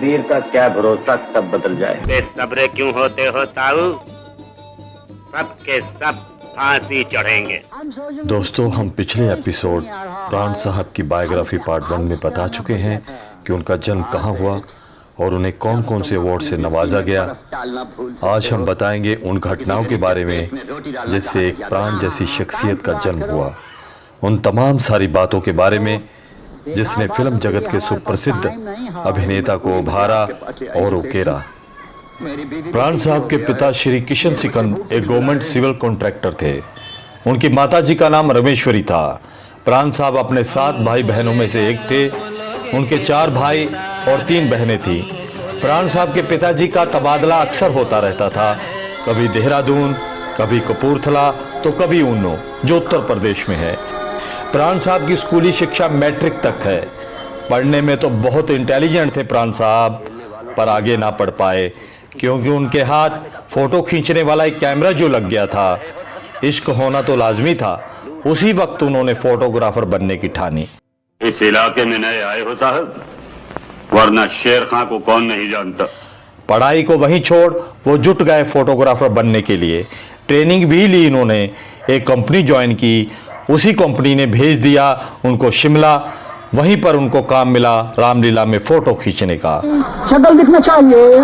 तकदीर का क्या भरोसा कब बदल जाए। बेसब्रे क्यों होते हो ताऊ? सब के सब फांसी चढ़ेंगे। दोस्तों, हम पिछले एपिसोड प्राण साहब की बायोग्राफी पार्ट 1 में बता चुके हैं कि उनका जन्म कहाँ हुआ और उन्हें कौन कौन से अवार्ड से नवाजा गया। आज हम बताएंगे उन घटनाओं के बारे में जिससे एक प्राण जैसी शख्सियत का जन्म हुआ, उन तमाम सारी बातों के बारे में जिसने फिल्म जगत के सुप्रसिद्ध अभिनेता को उभारा और उकेरा। प्राण साहब के पिता श्री किशन सिकंद एक गवर्नमेंट सिविल कॉन्ट्रैक्टर थे। उनकी माताजी का नाम रमेश्वरी था। प्राण साहब अपने 7 भाई बहनों में से एक थे। उनके 4 भाई और 3 बहनें थीं। प्राण साहब के पिताजी का तबादला अक्सर होता रहता था, कभी देहरादून, कभी कपूरथला तो कभी ऊनो, जो उत्तर प्रदेश में है। प्राण साहब की स्कूली शिक्षा मैट्रिक तक है। पढ़ने में तो बहुत इंटेलिजेंट थे प्राण साहब, पर आगे ना पढ़ पाए क्योंकि उनके हाथ फोटो खींचने वाला एक कैमरा जो लग गया था। इश्क होना तो लाजमी था। उसी वक्त उन्होंने फोटोग्राफर बनने की ठानी। इस इलाके में नए आए हो साहब, वरना शेर खां को कौन नहीं जानता। पढ़ाई को वहीं छोड़ वो जुट गए फोटोग्राफर बनने के लिए। ट्रेनिंग भी ली इन्होंने, एक कंपनी ज्वाइन की। उसी कंपनी ने भेज दिया उनको शिमला। वहीं पर उनको काम मिला रामलीला में फोटो खींचने का। शक्ल दिखना चाहिए।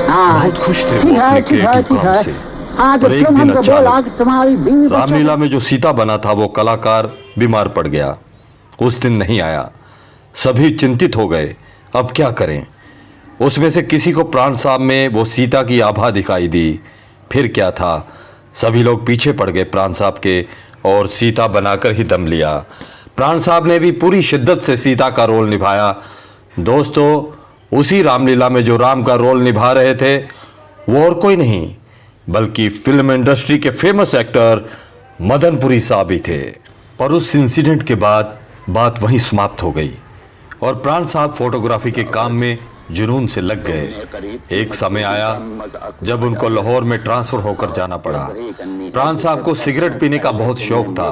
बहुत खुश थे वो अपने क्रिएटिव काम से। पर एक दिन अचानक रामलीला में जो सीता बना था वो कलाकार बीमार पड़ गया। उस दिन नहीं आया। सभी चिंतित हो गए, अब क्या करें। उसमें से किसी को प्राण साहब में वो सीता की आभा दिखाई दी। फिर क्या था, सभी लोग पीछे पड़ गए प्राण साहब के और सीता बनाकर ही दम लिया। प्राण साहब ने भी पूरी शिद्दत से सीता का रोल निभाया। दोस्तों, उसी रामलीला में जो राम का रोल निभा रहे थे वो और कोई नहीं बल्कि फिल्म इंडस्ट्री के फेमस एक्टर मदनपुरी साहब ही थे। पर उस इंसिडेंट के बाद बात वहीं समाप्त हो गई और प्राण साहब फोटोग्राफी के काम में जुनून से लग गए। एक समय आया जब उनको लाहौर में ट्रांसफर होकर जाना पड़ा। प्राण साहब को सिगरेट पीने का बहुत शौक था।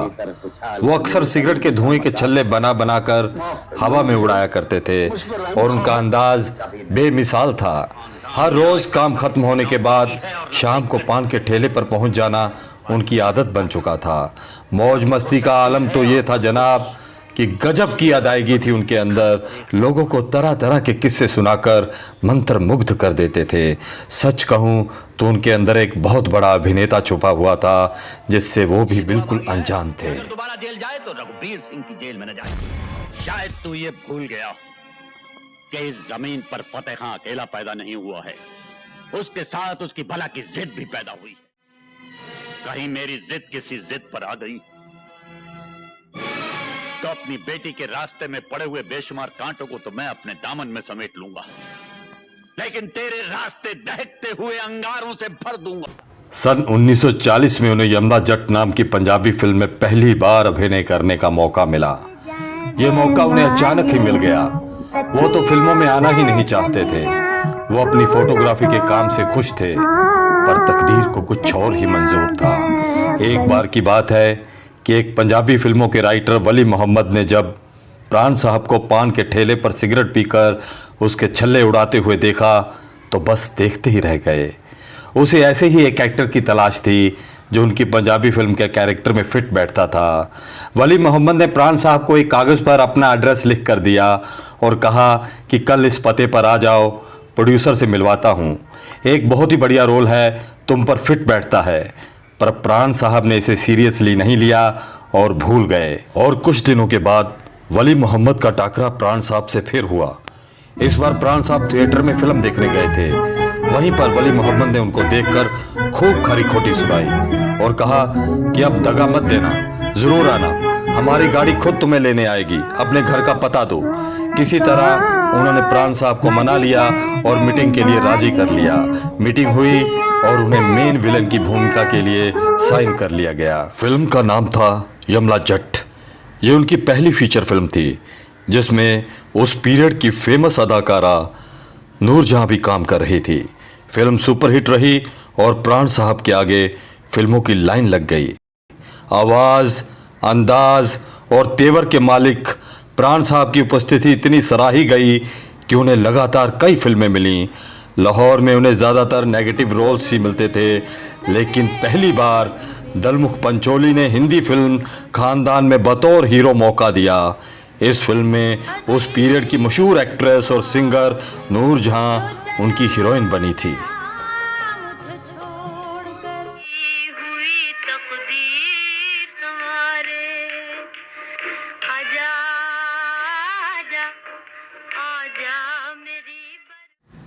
वो अक्सर सिगरेट के धुएं के छल्ले बना बनाकर हवा में उड़ाया करते थे और उनका अंदाज बेमिसाल था। हर रोज काम खत्म होने के बाद शाम को पान के ठेले पर पहुंच जाना उनकी आदत बन चुका था। मौज मस्ती का आलम तो ये था जनाब कि गजब की अदायगी थी उनके अंदर। लोगों को तरह तरह के किस्से सुनाकर मंत्र मुग्ध कर देते थे। सच कहूं तो उनके अंदर एक बहुत बड़ा अभिनेता छुपा हुआ था जिससे वो भी बिल्कुल अनजान थे। दोबारा जेल जाए तो रघुबीर सिंह की जेल में न जाए। शायद तू ये भूल गया कि इस जमीन पर फतेह खां अकेला पैदा नहीं हुआ है, उसके साथ उसकी भला की जिद भी पैदा हुई। कहीं मेरी जिद किसी जिद पर आ गई तो अपनी बेटी के रास्ते में पड़े हुए बेशुमार कांटों को तो मैं अपने दामन में समेट लूंगा, लेकिन तेरे रास्ते दहकते हुए अंगारों से भर दूंगा। सन 1940 में उन्हें यमला जट नाम की पंजाबी फिल्म में पहली बार अभिनय करने का मौका मिला। यह मौका उन्हें अचानक ही मिल गया। वो तो फिल्मों में आना ही नहीं चाहते थे। वो अपनी फोटोग्राफी के काम से खुश थे, पर तकदीर को कुछ और ही मंजूर था। एक बार की बात है कि एक पंजाबी फिल्मों के राइटर वली मोहम्मद ने जब प्राण साहब को पान के ठेले पर सिगरेट पीकर उसके छल्ले उड़ाते हुए देखा तो बस देखते ही रह गए। उसे ऐसे ही एक एक्टर की तलाश थी जो उनकी पंजाबी फिल्म के कैरेक्टर में फिट बैठता था। वली मोहम्मद ने प्राण साहब को एक कागज़ पर अपना एड्रेस लिख कर दिया और कहा कि कल इस पते पर आ जाओ, प्रोड्यूसर से मिलवाता हूँ। एक बहुत ही बढ़िया रोल है, तुम पर फिट बैठता है। पर प्राण साहब ने इसे सीरियसली नहीं लिया और भूल गए। और कुछ दिनों के बाद वली मोहम्मद का टाकरा प्राण साहब से फिर हुआ। इस बार प्राण साहब थिएटर में फिल्म देखने गए थे। वहीं पर वली मोहम्मद ने उनको देखकर खूब खरी खोटी सुनाई और कहा कि अब दगा मत देना, जरूर आना, हमारी गाड़ी खुद तुम्हें लेने आएगी, अपने घर का पता दो। किसी तरह उन्होंने प्राण साहब को मना लिया और मीटिंग के लिए राजी कर लिया। मीटिंग हुई और उन्हें मेन विलन की भूमिका के लिए साइन कर लिया गया। फिल्म का नाम था यमला जट। ये उनकी पहली फीचर फिल्म थी जिसमें उस पीरियड की फेमस अदाकारा नूरजहां भी काम कर रही थी। फिल्म सुपरहिट रही और प्राण साहब के आगे फिल्मों की लाइन लग गई। आवाज़, अंदाज और तेवर के मालिक प्राण साहब की उपस्थिति इतनी सराही गई कि उन्हें लगातार कई फिल्में मिलीं। लाहौर में उन्हें ज़्यादातर नेगेटिव रोल्स ही मिलते थे, लेकिन पहली बार दलमुख पंचोली ने हिंदी फिल्म खानदान में बतौर हीरो मौका दिया। इस फिल्म में उस पीरियड की मशहूर एक्ट्रेस और सिंगर नूर जहां उनकी हीरोइन बनी थी।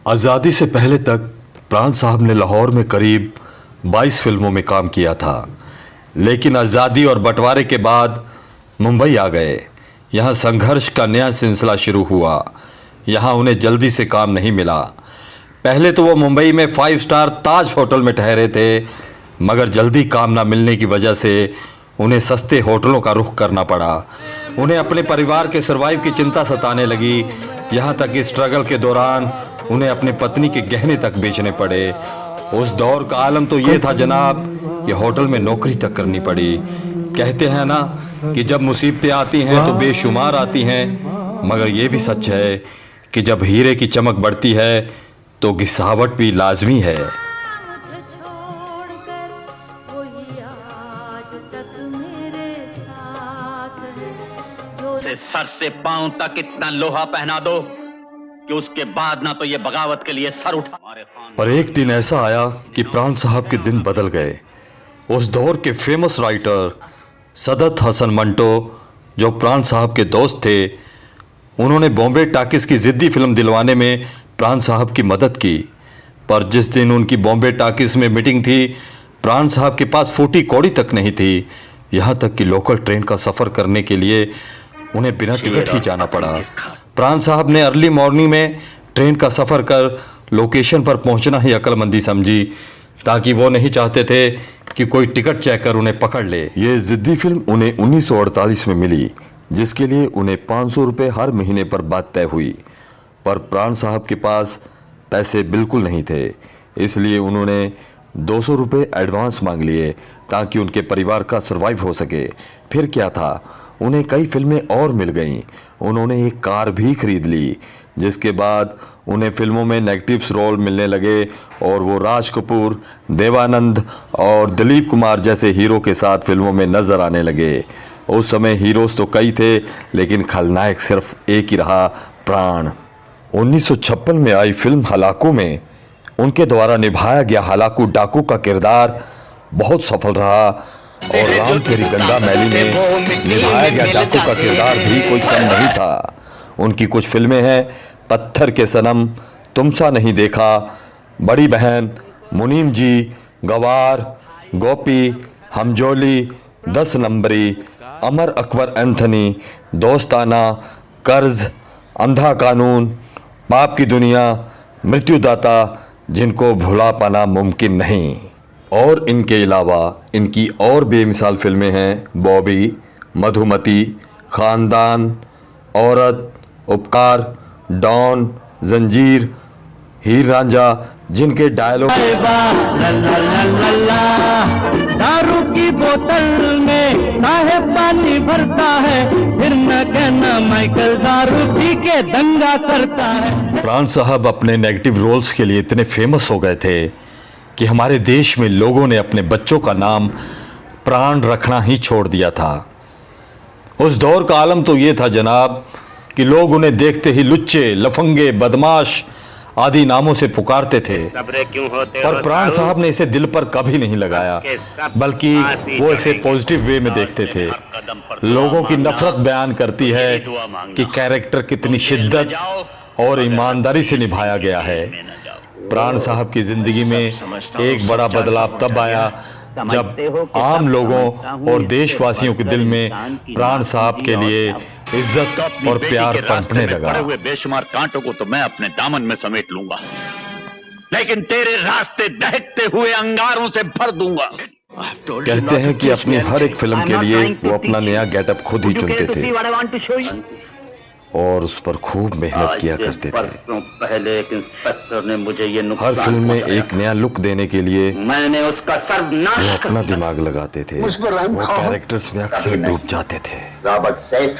आज़ादी से पहले तक प्राण साहब ने लाहौर में करीब 22 फिल्मों में काम किया था, लेकिन आज़ादी और बंटवारे के बाद मुंबई आ गए। यहाँ संघर्ष का नया सिलसिला शुरू हुआ। यहाँ उन्हें जल्दी से काम नहीं मिला। पहले तो वो मुंबई में 5 स्टार ताज होटल में ठहरे थे, मगर जल्दी काम ना मिलने की वजह से उन्हें सस्ते होटलों का रुख करना पड़ा। उन्हें अपने परिवार के सर्वाइव की चिंता सताने लगी। यहाँ तक कि स्ट्रगल के दौरान उन्हें अपनी पत्नी के गहने तक बेचने पड़े। उस दौर का आलम तो ये था जनाब कि होटल में नौकरी तक करनी पड़ी। कहते हैं ना कि जब मुसीबतें आती हैं तो बेशुमार आती हैं, मगर ये भी सच है कि जब हीरे की चमक बढ़ती है तो घिसावट भी लाजमी है। सर से पांव तक इतना लोहा पहना दो कि उसके बाद ना तो ये बगावत के लिए सर उठा। पर एक दिन ऐसा आया कि प्राण साहब के दिन बदल गए। उस दौर के फेमस राइटर सदत हसन मंटो, जो प्राण साहब के दोस्त थे, उन्होंने बॉम्बे टाकिस की जिद्दी फिल्म दिलवाने में प्राण साहब की मदद की। पर जिस दिन उनकी बॉम्बे टाकिस में मीटिंग थी, प्राण साहब के पास फूटी कौड़ी तक नहीं थी। यहाँ तक कि लोकल ट्रेन का सफ़र करने के लिए उन्हें बिना टिकट ही जाना पड़ा। प्राण साहब ने अर्ली मॉर्निंग में ट्रेन का सफ़र कर लोकेशन पर पहुंचना ही अक्लमंदी समझी, ताकि वो नहीं चाहते थे कि कोई टिकट चेक कर उन्हें पकड़ ले। ये जिद्दी फिल्म उन्हें 1948 में मिली, जिसके लिए उन्हें 500 रुपये हर महीने पर बात तय हुई। पर प्राण साहब के पास पैसे बिल्कुल नहीं थे, इसलिए उन्होंने 200 रुपये एडवांस मांग लिए ताकि उनके परिवार का सर्वाइव हो सके। फिर क्या था, उन्हें कई फिल्में और मिल गईं। उन्होंने एक कार भी खरीद ली, जिसके बाद उन्हें फिल्मों में नेगेटिव्स रोल मिलने लगे और वो राज कपूर, देवानंद और दिलीप कुमार जैसे हीरो के साथ फिल्मों में नजर आने लगे। उस समय हीरोज तो कई थे, लेकिन खलनायक सिर्फ एक ही रहा, प्राण। 1956 में आई फिल्म हलाकू में उनके द्वारा निभाया गया हलाकू डाकू का किरदार बहुत सफल रहा, और राम तेरी गंगा मैली में निभाया गया डाकू का किरदार भी कोई कम नहीं था। उनकी कुछ फिल्में हैं पत्थर के सनम, तुमसा नहीं देखा, बड़ी बहन, मुनीम जी, गवार, गोपी, हमजोली, 10 नंबरी, अमर अकबर एंथनी, दोस्ताना, कर्ज, अंधा कानून, पाप की दुनिया, मृत्युदाता, जिनको भुला पाना मुमकिन नहीं। और इनके अलावा इनकी और बेमिसाल फिल्में हैं बॉबी, मधुमती, खानदान, औरत, उपकार, डॉन, जंजीर, हीर रांझा, जिनके डायलॉग दारू की बोतल में साहेब पानी भरता है, फिर न कहना माइकल दारू पी के दंगा करता है। प्राण साहब अपने नेगेटिव रोल्स के लिए इतने फेमस हो गए थे कि हमारे देश में लोगों ने अपने बच्चों का नाम प्राण रखना ही छोड़ दिया था। उस दौर का आलम तो ये था जनाब कि लोग उन्हें देखते ही लुच्चे, लफंगे, बदमाश आदि नामों से पुकारते थे। पर प्राण साहब ने इसे दिल पर कभी नहीं लगाया, बल्कि वो इसे पॉजिटिव वे में देखते थे। लोगों की नफरत बयान करती है कि कैरेक्टर कितनी शिद्दत और ईमानदारी से निभाया गया है। प्राण साहब की जिंदगी में एक बड़ा बदलाव तब आया जब आम लोगों और देशवासियों के दिल में प्राण साहब के लिए इज्जत और प्यार पनपने लगा। हुए बेशुमार कांटों को तो मैं अपने दामन में समेट लूंगा, लेकिन तेरे रास्ते दहकते हुए अंगारों से भर दूंगा। कहते हैं कि अपनी हर एक फिल्म के लिए वो अपना नया गेटअप खुद ही चुनते थे। और उस पर खूब मेहनत किया करते थे। परसों पहले एक इंस्पेक्टर ने मुझे ये हर नुकसान फिल्म में पहुंचाया। एक नया लुक देने के लिए मैंने उसका वो सर्वनाश अपना दिमाग लगाते थे। मुझ पर रहम वो खाओ। कैरेक्टर्स में अक्सर डूब जाते थे। रॉबर्ट सेठ,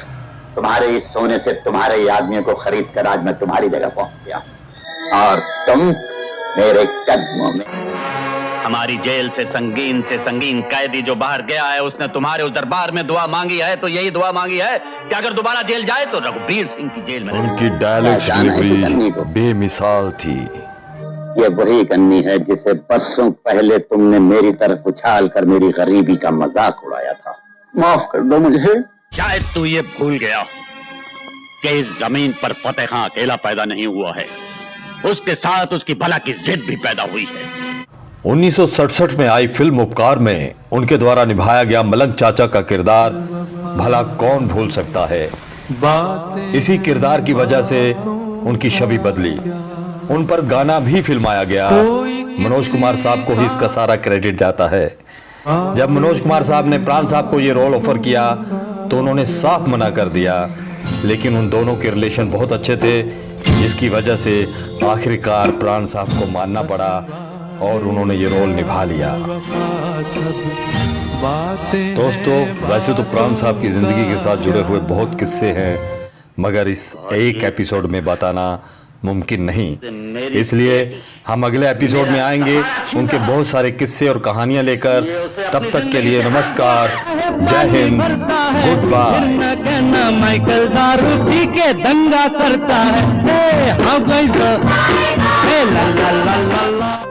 तुम्हारे इस सोने से तुम्हारे ही आदमियों को खरीद कर आज मैं तुम्हारी जगह पहुंच गया और तुम मेरे कदमों में। हमारी जेल से संगीन कैदी जो बाहर गया है, उसने तुम्हारे उस दरबार में दुआ मांगी है, तो यही दुआ मांगी है कि अगर दोबारा जेल जाए तो रघुबीर सिंह की जेल में न जाए। उनकी डायलॉग्स डिलीवरी बेमिसाल थी। ये वही गन्नी है जिसे बरसों पहले तुमने मेरी तरफ उछाल कर मेरी गरीबी का मजाक उड़ाया था। माफ कर दो मुझे। शायद तू ये भूल गया कि इस जमीन पर फतेह खां अकेला पैदा नहीं हुआ है, उसके साथ उसकी भला की जिद भी पैदा हुई है। 1967 में आई फिल्म उपकार में उनके द्वारा निभाया गया मलंग चाचा का किरदार भला कौन भूल सकता है। इसी किरदार की वजह से उनकी छवि बदली। उन पर गाना भी फिल्माया गया। मनोज कुमार साहब को ही इसका सारा क्रेडिट जाता है। जब मनोज कुमार साहब ने प्राण साहब को ये रोल ऑफर किया तो उन्होंने साफ मना कर दिया, लेकिन उन दोनों के रिलेशन बहुत अच्छे थे, जिसकी वजह से आखिरकार प्राण साहब को मानना पड़ा और उन्होंने ये रोल निभा लिया। दोस्तों, वैसे तो प्राण साहब की जिंदगी के साथ जुड़े हुए बहुत किस्से हैं, मगर इस एक एपिसोड में बताना मुमकिन नहीं। इसलिए हम अगले एपिसोड में आएंगे उनके बहुत सारे किस्से और कहानियां लेकर। तब तक के लिए नमस्कार, जय हिंद, गुड बाय। कहना माइकल दारू पी के दंगा करता है। हाँ भाई, ला ला ला ला ला।